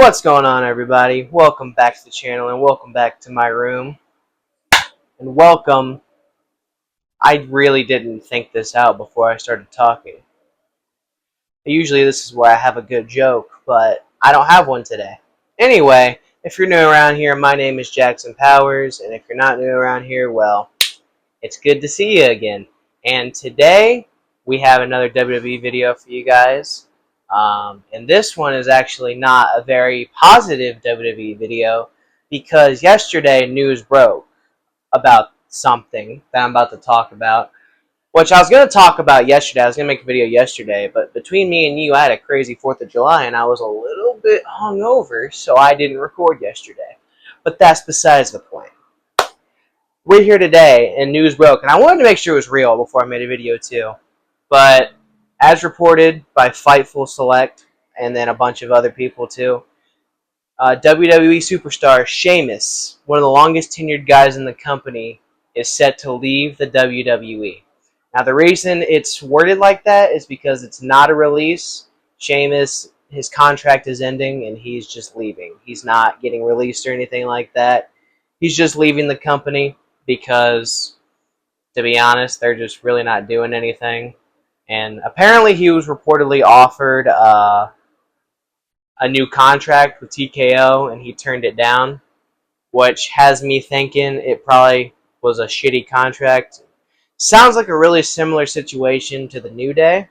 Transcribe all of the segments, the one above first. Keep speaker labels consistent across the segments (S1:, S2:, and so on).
S1: What's going on, everybody? Welcome back to the channel and welcome back to my room. And welcome. I really didn't think this out before I started talking. Usually this is where I have a good joke, but I don't have one today. Anyway, if you're new around here, my name is Jackson Powers, and if you're not new around here, well, it's good to see you again. And today, we have another WWE video for you guys. And this one is actually not a very positive WWE video because yesterday news broke about something that I'm about to talk about, which I was going to talk about yesterday. I was going to make a video yesterday, but between me and you, I had a crazy 4th of July and I was a little bit hungover, so I didn't record yesterday. But that's besides the point. We're here today and news broke, and I wanted to make sure it was real before I made a video too. But as reported by Fightful Select and then a bunch of other people too, WWE superstar Sheamus, one of the longest tenured guys in the company, is set to leave the WWE. Now the reason it's worded like that is because it's not a release. Sheamus, his contract is ending and he's just leaving. He's not getting released or anything like that. He's just leaving the company because, to be honest, they're just really not doing anything. And apparently he was reportedly offered a new contract with TKO and he turned it down, which has me thinking it probably was a shitty contract. Sounds like a really similar situation to the New Day.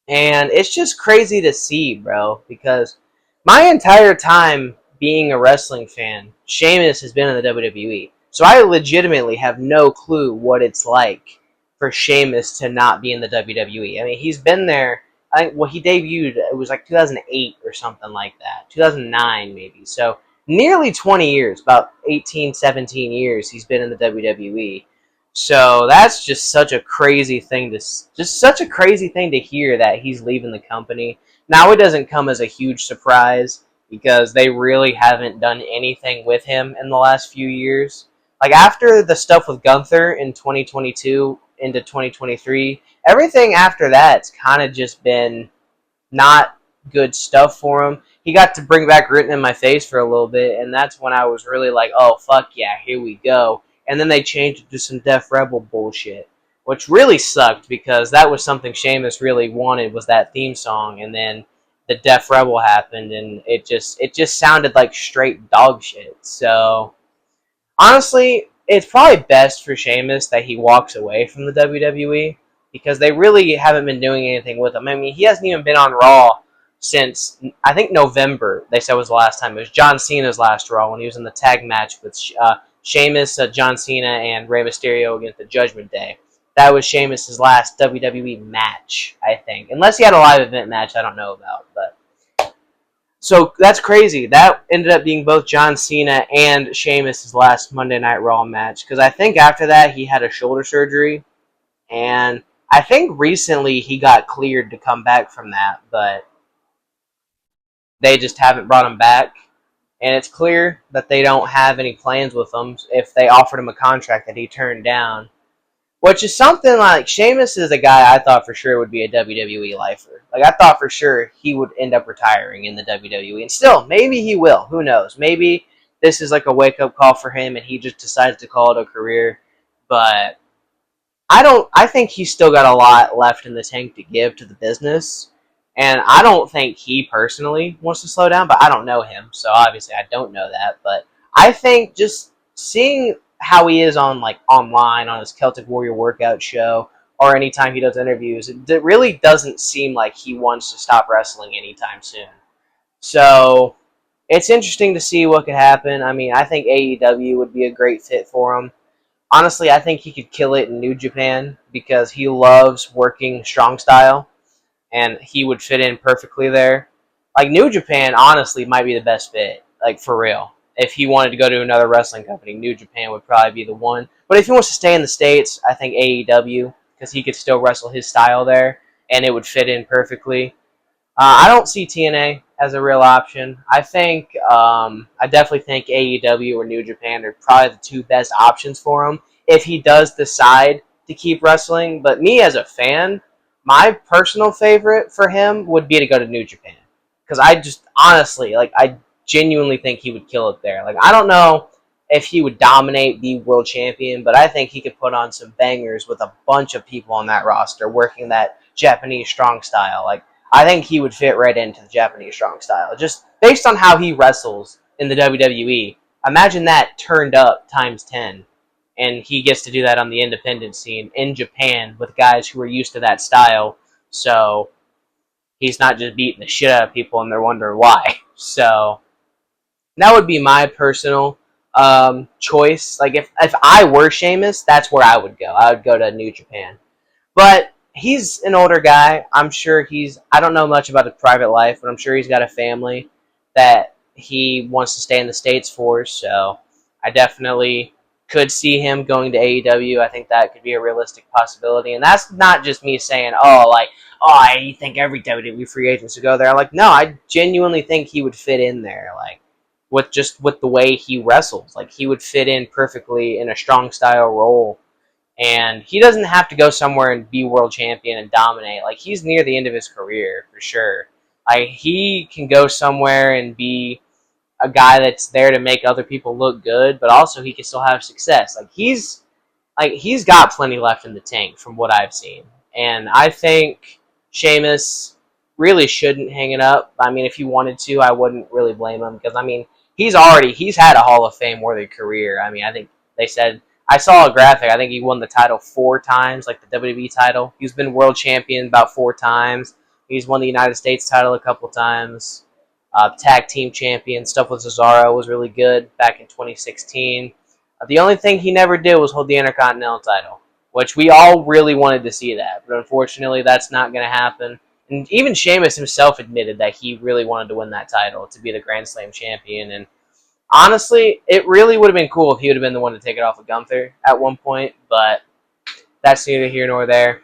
S1: And it's just crazy to see, bro, because my entire time being a wrestling fan, Sheamus has been in the WWE. So I legitimately have no clue what it's like for Sheamus to not be in the WWE. I mean, he's been there. I think, well, he debuted, it was like 2008 or something like that. 2009 maybe. So nearly 20 years, about 18, 17 years he's been in the WWE. So that's just such a crazy thing to hear that he's leaving the company. Now it doesn't come as a huge surprise because they really haven't done anything with him in the last few years. Like after the stuff with Gunther in 2022 into 2023, everything after that's kind of just been not good stuff for him. He got to bring back Written in My Face for a little bit, and that's when I was really like, oh, fuck yeah, here we go. And then they changed it to some Def Rebel bullshit, which really sucked because that was something Sheamus really wanted, was that theme song, and then the Def Rebel happened, and it just sounded like straight dog shit. So honestly, it's probably best for Sheamus that he walks away from the WWE because they really haven't been doing anything with him. I mean, he hasn't even been on Raw since, I think, November, they said was the last time. It was John Cena's last Raw when he was in the tag match with Sheamus, John Cena, and Rey Mysterio against the Judgment Day. That was Sheamus' last WWE match, I think. Unless he had a live event match I don't know about, but so that's crazy. That ended up being both John Cena and Sheamus' last Monday Night Raw match. Because I think after that he had a shoulder surgery. And I think recently he got cleared to come back from that. But they just haven't brought him back. And it's clear that they don't have any plans with him if they offered him a contract that he turned down. Which is something like, Sheamus is a guy I thought for sure would be a WWE lifer. Like, I thought for sure he would end up retiring in the WWE. And still, maybe he will. Who knows? Maybe this is like a wake-up call for him and he just decides to call it a career. But I think he's still got a lot left in the tank to give to the business. And I don't think he personally wants to slow down, but I don't know him. So obviously I don't know that. But I think just seeing how he is on like online on his Celtic Warrior workout show or anytime he does interviews, it really doesn't seem like he wants to stop wrestling anytime soon. So it's interesting to see what could happen. I mean, I think AEW would be a great fit for him. Honestly, I think he could kill it in New Japan because he loves working strong style and he would fit in perfectly there. Like, New Japan honestly might be the best fit, like for real. If he wanted to go to another wrestling company, New Japan would probably be the one. But if he wants to stay in the States, I think AEW, because he could still wrestle his style there, and it would fit in perfectly. I don't see TNA as a real option. I definitely think AEW or New Japan are probably the two best options for him if he does decide to keep wrestling. But me as a fan, my personal favorite for him would be to go to New Japan. because I just honestly, like, I genuinely think he would kill it there. Like, I don't know if he would dominate, be world champion, but I think he could put on some bangers with a bunch of people on that roster working that Japanese strong style. Like, I think he would fit right into the Japanese strong style, just based on how he wrestles in the WWE. Imagine that turned up times 10, and he gets to do that on the independent scene in Japan with guys who are used to that style. So he's not just beating the shit out of people and they're wondering why. So that would be my personal choice. Like, if I were Sheamus, that's where I would go. I would go to New Japan. But he's an older guy. I'm sure I don't know much about his private life, but I'm sure he's got a family that he wants to stay in the States for. So I definitely could see him going to AEW. I think that could be a realistic possibility. And that's not just me saying, I think every WWE free agent should go there. Like, no, I genuinely think he would fit in there. Like, with the way he wrestles, like, he would fit in perfectly in a strong style role. And he doesn't have to go somewhere and be world champion and dominate. Like, he's near the end of his career for sure. Like, he can go somewhere and be a guy that's there to make other people look good, but also he can still have success. He's got plenty left in the tank from what I've seen. And I think Sheamus really shouldn't hang it up. I mean, if he wanted to, I wouldn't really blame him, because I mean, he's had a Hall of Fame worthy career. I mean, I think they said, I saw a graphic, I think he won the title 4 times, like the WWE title. He's been world champion about 4 times. He's won the United States title a couple times. Tag team champion. Stuff with Cesaro was really good back in 2016. The only thing he never did was hold the Intercontinental title, which we all really wanted to see that. But unfortunately, that's not going to happen. And even Sheamus himself admitted that he really wanted to win that title, to be the Grand Slam champion. And honestly, it really would have been cool if he would have been the one to take it off of Gunther at one point. But that's neither here nor there.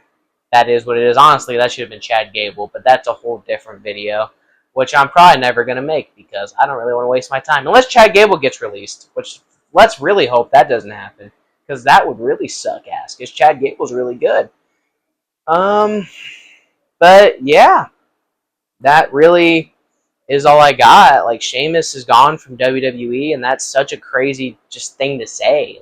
S1: That is what it is. Honestly, that should have been Chad Gable, but that's a whole different video, which I'm probably never going to make because I don't really want to waste my time. Unless Chad Gable gets released, which let's really hope that doesn't happen, because that would really suck ass, because Chad Gable's really good. But yeah, that really is all I got. Like, Sheamus is gone from WWE, and that's such a crazy just thing to say.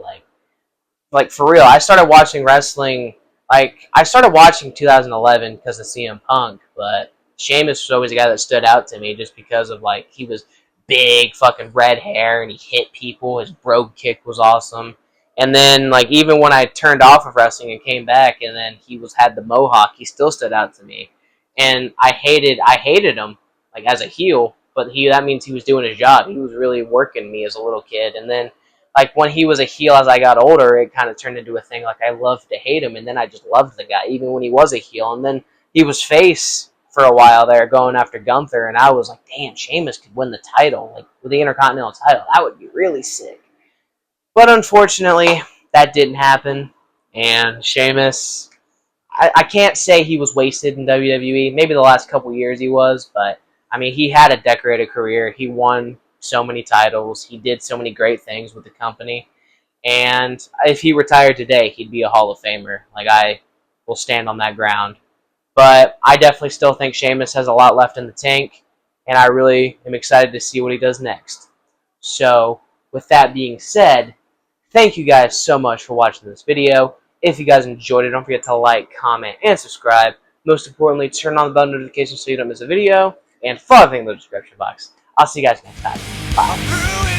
S1: Like for real, I started watching wrestling. Like, I started watching 2011 because of CM Punk, but Sheamus was always a guy that stood out to me just because of, like, he was big, fucking red hair, and he hit people. His brogue kick was awesome. And then, like, even when I turned off of wrestling and came back, and then he had the mohawk, he still stood out to me. And I hated him, like, as a heel, but that means he was doing his job. He was really working me as a little kid. And then, like, when he was a heel as I got older, it kind of turned into a thing. Like, I loved to hate him, and then I just loved the guy, even when he was a heel. And then he was face for a while there, going after Gunther, and I was like, damn, Sheamus could win the title, like, with the Intercontinental title. That would be really sick. But unfortunately, that didn't happen, and Sheamus, I can't say he was wasted in WWE. Maybe the last couple years he was, but, I mean, he had a decorated career. He won so many titles. He did so many great things with the company. And if he retired today, he'd be a Hall of Famer. Like, I will stand on that ground. But I definitely still think Sheamus has a lot left in the tank, and I really am excited to see what he does next. So, with that being said, thank you guys so much for watching this video. If you guys enjoyed it, don't forget to like, comment, and subscribe. Most importantly, turn on the bell notifications so you don't miss a video, and follow the thing in the description box. I'll see you guys next time. Bye.